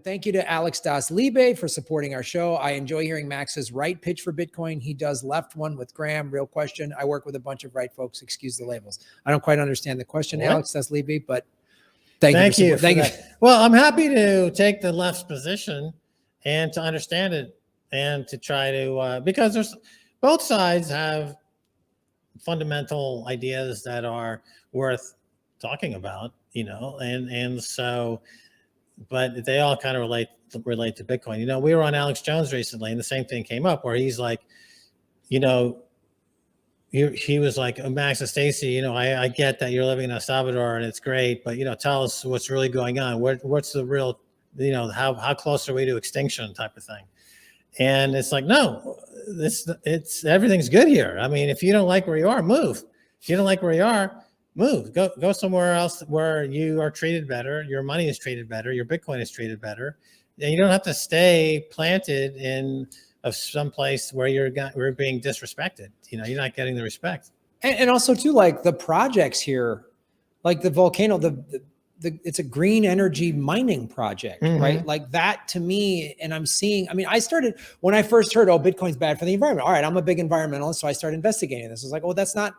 thank you to Alex Das Libe for supporting our show. I enjoy hearing Max's right pitch for Bitcoin. He does left one with Graham. Real question. I work with a bunch of right folks. Excuse the labels. I don't quite understand the question, Alex Das Libe, but thank you. Thank you. Well, I'm happy to take the left's position and to understand it and to try to, because there's both sides have fundamental ideas that are worth talking about, and so, but they all kind of relate to Bitcoin. We were on Alex Jones recently, and the same thing came up where he's like, he was like, Max and Stacy, I get that you're living in El Salvador and it's great, but tell us what's really going on. What's the real, how close are we to extinction type of thing? And it's like, no, it's everything's good here. I mean, if you don't like where you are, move. If you don't like where you are, move. Go somewhere else where you are treated better, your money is treated better, your Bitcoin is treated better. And you don't have to stay planted in some place where we're being disrespected. You're not getting the respect. And also too, like the projects here, like the volcano, it's a green energy mining project, right? Like that to me, and I'm seeing, when I first heard, Bitcoin's bad for the environment. All right, I'm a big environmentalist, so I started investigating this. I was like,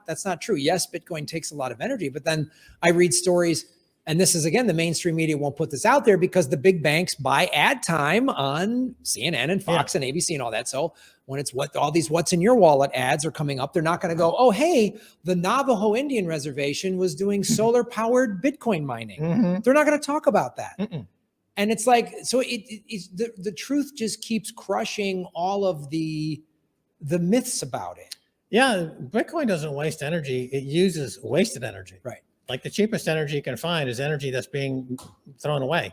that's not true. Yes, Bitcoin takes a lot of energy, but then I read stories, and this is, again, the mainstream media won't put this out there because the big banks buy ad time on CNN and Fox and ABC and all that. So when it's all these what's in your wallet ads are coming up, they're not going to go, oh, hey, the Navajo Indian Reservation was doing solar powered Bitcoin mining. They're not going to talk about that. And it's like, so the truth just keeps crushing all of the myths about it. Yeah. Bitcoin doesn't waste energy. It uses wasted energy. Right. Like the cheapest energy you can find is energy that's being thrown away.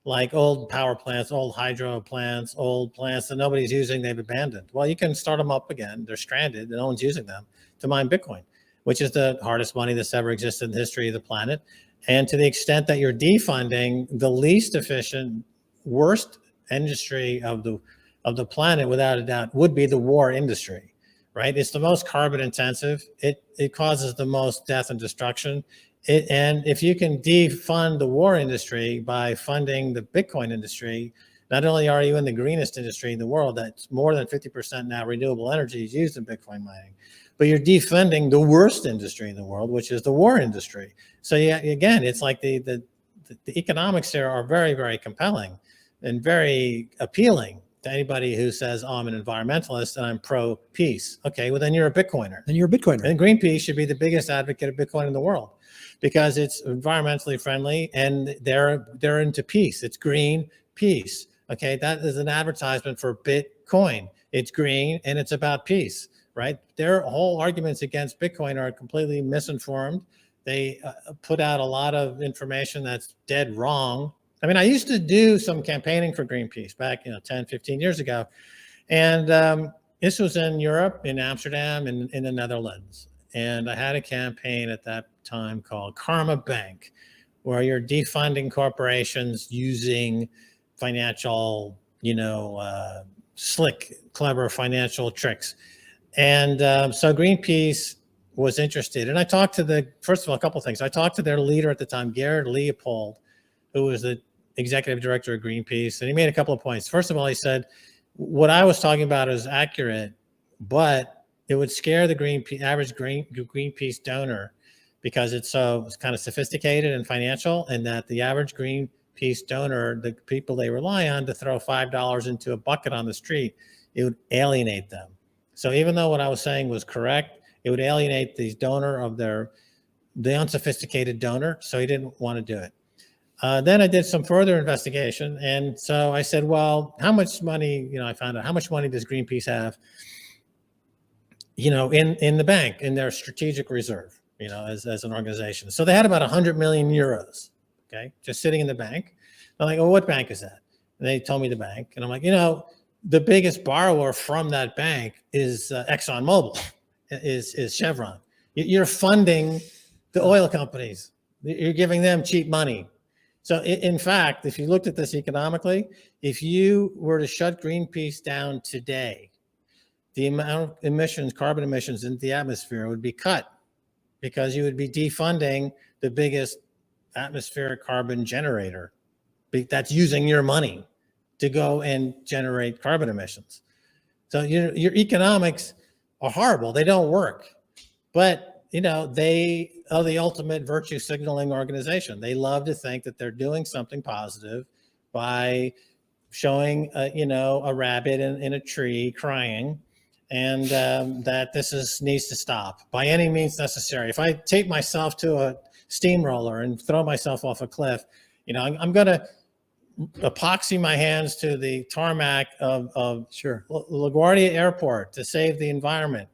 Like old power plants, old hydro plants, old plants that nobody's using, they've abandoned. Well, you can start them up again. They're stranded and no one's using them to mine Bitcoin, which is the hardest money that's ever existed in the history of the planet. And to the extent that you're defunding the least efficient, worst industry of the planet, without a doubt, would be the war industry, right? It's the most carbon intensive. It causes the most death and destruction. And if you can defund the war industry by funding the Bitcoin industry, not only are you in the greenest industry in the world, that's more than 50% now renewable energy is used in Bitcoin mining, but you're defunding the worst industry in the world, which is the war industry. So yeah, again, it's like the economics there are very, very compelling and very appealing to anybody who says, I'm an environmentalist and I'm pro-peace. Okay, well then you're a Bitcoiner. Then you're a Bitcoiner. And GreenPeace should be the biggest advocate of Bitcoin in the world because it's environmentally friendly and they're into peace. It's green peace. Okay, that is an advertisement for Bitcoin. It's green and it's about peace, right? Their whole arguments against Bitcoin are completely misinformed. They put out a lot of information that's dead wrong. I mean, I used to do some campaigning for GreenPeace back, 10, 15 years ago. And this was in Europe, in Amsterdam, and in the Netherlands. And I had a campaign at that time called Karma Bank, where you're defunding corporations using financial, slick, clever financial tricks. And so GreenPeace was interested. And I talked to first of all, a couple of things. I talked to their leader at the time, Gerard Leopold, who was the executive director of GreenPeace. And he made a couple of points. First of all, he said, what I was talking about is accurate, but it would scare the average Greenpeace donor because it's kind of sophisticated and financial, and that the average Greenpeace donor, the people they rely on to throw $5 into a bucket on the street, it would alienate them. So even though what I was saying was correct, it would alienate the donor of the unsophisticated donor. So he didn't want to do it. Then I did some further investigation. And so I said, well, how much money, I found out how much money does GreenPeace have, in the bank, in their strategic reserve, as an organization. So they had about 100 million euros, okay, just sitting in the bank. I'm like, well, what bank is that? And they told me the bank. And I'm like, the biggest borrower from that bank is ExxonMobil, is Chevron. You're funding the oil companies. You're giving them cheap money. So in fact, if you looked at this economically, if you were to shut GreenPeace down today, the amount of carbon emissions into the atmosphere would be cut because you would be defunding the biggest atmospheric carbon generator that's using your money to go and generate carbon emissions. So your economics are horrible. They don't work. But, they are the ultimate virtue signaling organization. They love to think that they're doing something positive by showing, a rabbit in a tree crying, and that this needs to stop by any means necessary. If I take myself to a steamroller and throw myself off a cliff, I'm going to epoxy my hands to the tarmac of LaGuardia Airport to save the environment.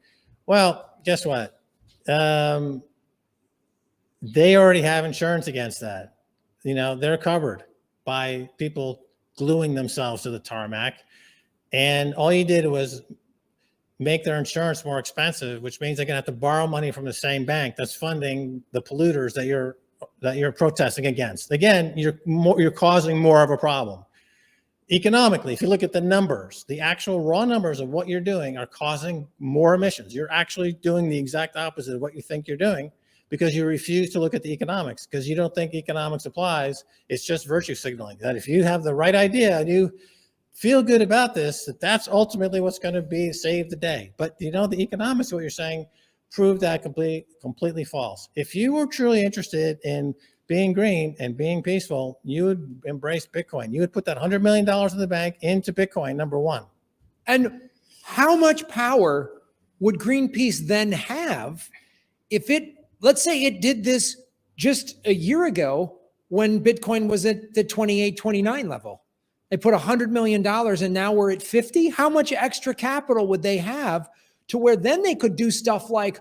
Well, guess what? They already have insurance against that. They're covered by people gluing themselves to the tarmac. And all you did was make their insurance more expensive, which means they're going to have to borrow money from the same bank that's funding the polluters that you're protesting against. Again, you're causing more of a problem. Economically, if you look at the numbers, the actual raw numbers of what you're doing are causing more emissions. You're actually doing the exact opposite of what you think you're doing, because you refuse to look at the economics, because you don't think economics applies. It's just virtue signaling that if you have the right idea and you feel good about this, that's ultimately what's going to save the day. But the economics of what you're saying prove that completely false. If you were truly interested in being green and being peaceful, you would embrace Bitcoin. You would put that $100 million in the bank into Bitcoin, number one. And how much power would GreenPeace then have if let's say it did this just a year ago when Bitcoin was at the 28, 29 level? They put $100 million and now we're at 50. How much extra capital would they have to where then they could do stuff like,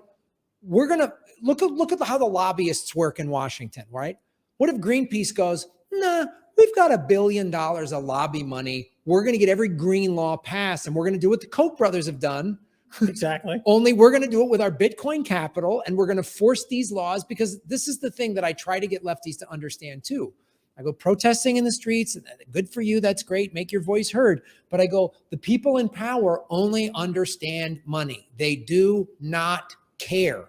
we're going to look at how the lobbyists work in Washington, right? What if GreenPeace goes, nah, we've got $1 billion of lobby money. We're going to get every green law passed, and we're going to do what the Koch brothers have done. Exactly. Only we're going to do it with our Bitcoin capital, and we're going to force these laws, because this is the thing that I try to get lefties to understand too. I go, protesting in the streets, good for you, that's great, make your voice heard. But I go, the people in power only understand money. They do not care.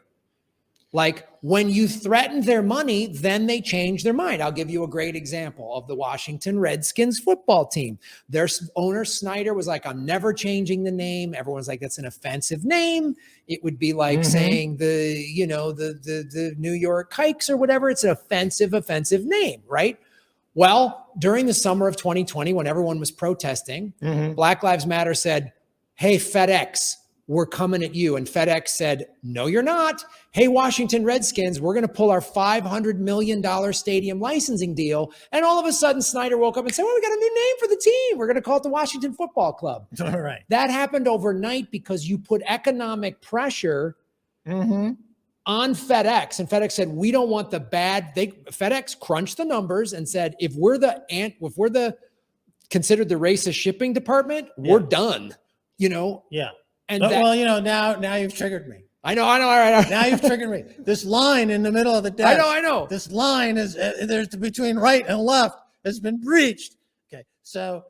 Like, when you threaten their money, then they change their mind. I'll give you a great example of the Washington Redskins football team. Their owner, Snyder, was like, I'm never changing the name. Everyone's like, that's an offensive name. It would be like saying the New York Kikes or whatever. It's an offensive name, right? Well, during the summer of 2020, when everyone was protesting, Black Lives Matter said, hey, FedEx, we're coming at you. And FedEx said, no, you're not. Hey, Washington Redskins, we're going to pull our $500 million stadium licensing deal. And all of a sudden, Snyder woke up and said, well, we got a new name for the team. We're going to call it the Washington Football Club. All right. That happened overnight because you put economic pressure on FedEx. And FedEx said, we don't want the bad. FedEx crunched the numbers and said, if we're considered the racist shipping department, we're done, Yeah. And now you've triggered me. I know. All right. Now you've triggered me. This line in the middle of the desk. I know. This line is there's between right and left has been breached. Okay, so,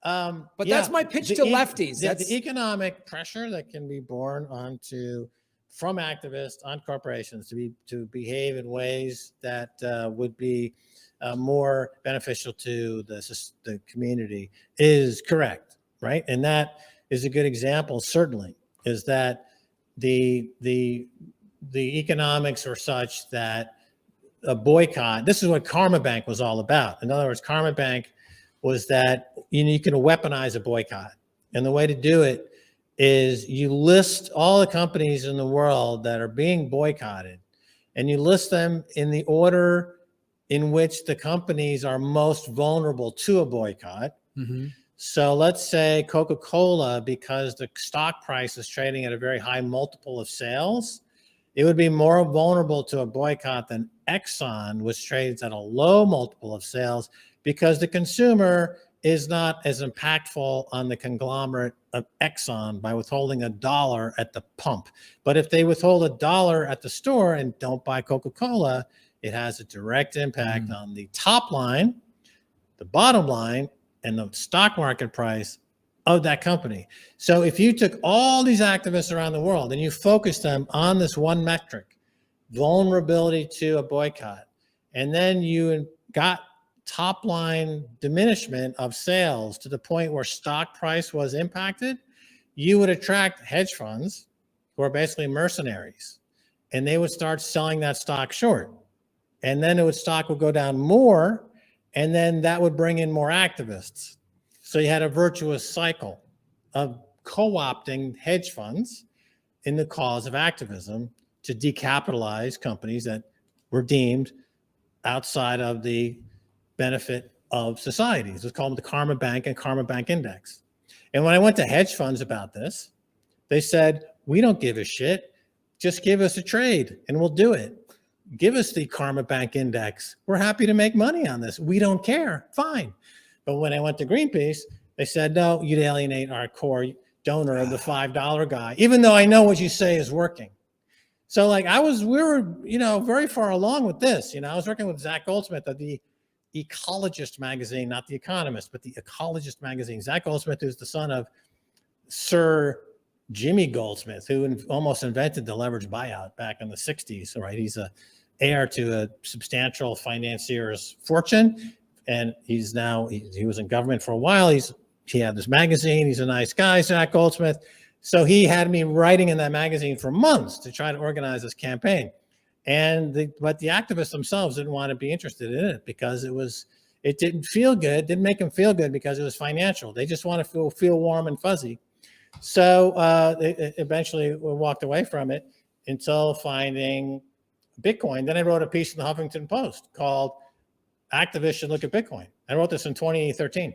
but that's my pitch to lefties. That's the economic pressure that can be borne from activists on corporations to behave in ways that would be more beneficial to the community is correct, right? And that is a good example, certainly, is that the economics are such that a boycott, this is what Karma Bank was all about. In other words, Karma Bank was that you can weaponize a boycott. And the way to do it is you list all the companies in the world that are being boycotted, and you list them in the order in which the companies are most vulnerable to a boycott. So let's say Coca-Cola, because the stock price is trading at a very high multiple of sales, it would be more vulnerable to a boycott than Exxon, which trades at a low multiple of sales, because the consumer is not as impactful on the conglomerate of Exxon by withholding $1 at the pump. But if they withhold $1 at the store and don't buy Coca-Cola, it has a direct impact on the top line, the bottom line, and the stock market price of that company. So if you took all these activists around the world and you focused them on this one metric, vulnerability to a boycott, and then you got top line diminishment of sales to the point where stock price was impacted, you would attract hedge funds who are basically mercenaries, and they would start selling that stock short. And then stock would go down more, and then that would bring in more activists. So you had a virtuous cycle of co-opting hedge funds in the cause of activism to decapitalize companies that were deemed outside of the benefit of societies. It's called the Karma Bank and Karma Bank Index. And when I went to hedge funds about this, they said, we don't give a shit. Just give us a trade and we'll do it. Give us the Karma Bank Index. We're happy to make money on this. We don't care. Fine. But when I went to GreenPeace, they said, no, you'd alienate our core donor of the $5 guy, even though I know what you say is working. So like we were, very far along with this. I was working with Zach Goldsmith of the Ecologist magazine, not the Economist, but the Ecologist magazine. Zach Goldsmith is the son of Sir Jimmy Goldsmith, who almost invented the leveraged buyout back in the 60s, right? He's a heir to a substantial financier's fortune. And he was in government for a while. He had this magazine. He's a nice guy, Zach Goldsmith. So he had me writing in that magazine for months to try to organize this campaign. But the activists themselves didn't want to be interested in it because it didn't feel good, didn't make them feel good because it was financial. They just want to feel warm and fuzzy. So they eventually walked away from it until finding Bitcoin. Then I wrote a piece in the Huffington Post called Activists Should Look at Bitcoin. I wrote this in 2013.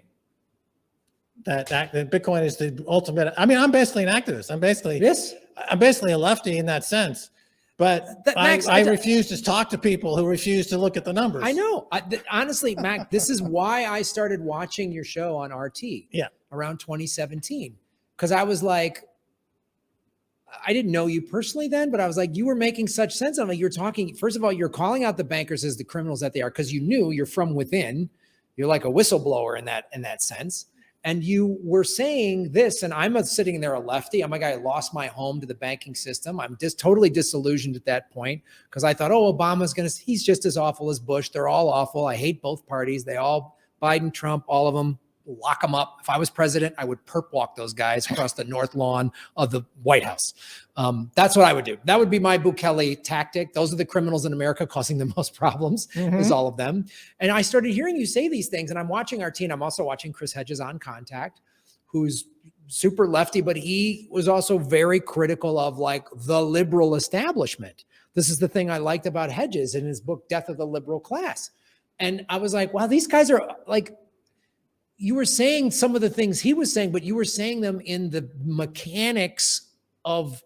That Bitcoin is the ultimate. I mean, I'm basically an activist. I'm basically a lefty in that sense. But Max, I refuse to talk to people who refuse to look at the numbers. I know. Honestly, Mac, this is why I started watching your show on RT around 2017. Because I was like, I didn't know you personally then, but I was like, you were making such sense. I'm like, you're talking, first of all, you're calling out the bankers as the criminals that they are, because you knew you're from within. You're like a whistleblower in that sense. And you were saying this, and I'm sitting there a lefty. I'm a guy who lost my home to the banking system. I'm just totally disillusioned at that point because I thought, oh, he's just as awful as Bush. They're all awful. I hate both parties. They all, Biden, Trump, all of them, lock them up. If I was president, I would perp walk those guys across the north lawn of the White House. That's what I would do. That would be my Bukele tactic. Those are the criminals in America causing the most problems, is all of them. And I started hearing you say these things, and I'm watching RT, and I'm also watching Chris Hedges on Contact, who's super lefty, but he was also very critical of like the liberal establishment. This is the thing I liked about Hedges in his book, Death of the Liberal Class. And I was like, wow, these guys are like, you were saying some of the things he was saying, but you were saying them in the mechanics of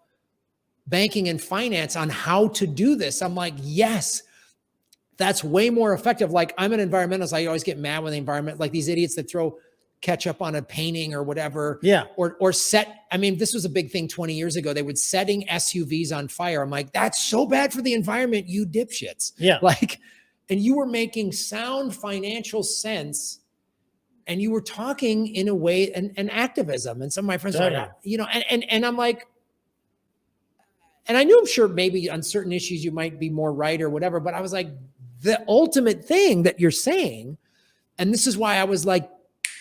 banking and finance on how to do this. I'm like, yes, that's way more effective. Like, I'm an environmentalist. I always get mad when the environment, like these idiots that throw ketchup on a painting or whatever. Yeah. Or set, I mean, this was a big thing 20 years ago. They would setting SUVs on fire. I'm like, that's so bad for the environment, you dipshits. Yeah. Like, and you were making sound financial sense. And you were talking in a way, and activism. And some of my friends were like, and I'm like, and I knew, I'm sure maybe on certain issues you might be more right or whatever, but I was like, the ultimate thing that you're saying, and this is why I was like,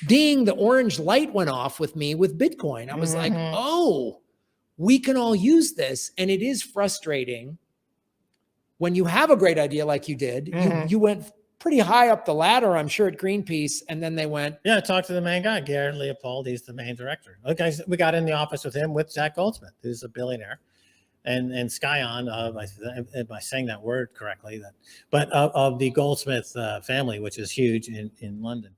ding, the orange light went off with me with Bitcoin. I was like, oh, we can all use this. And it is frustrating when you have a great idea like you did. You went pretty high up the ladder, I'm sure, at GreenPeace. And then they went. Yeah, talk to the main guy, Garrett Leopold. He's the main director. Okay, we got in the office with him, with Zach Goldsmith, who's a billionaire, and Skyon, am I saying that word correctly? Of the Goldsmith family, which is huge in London.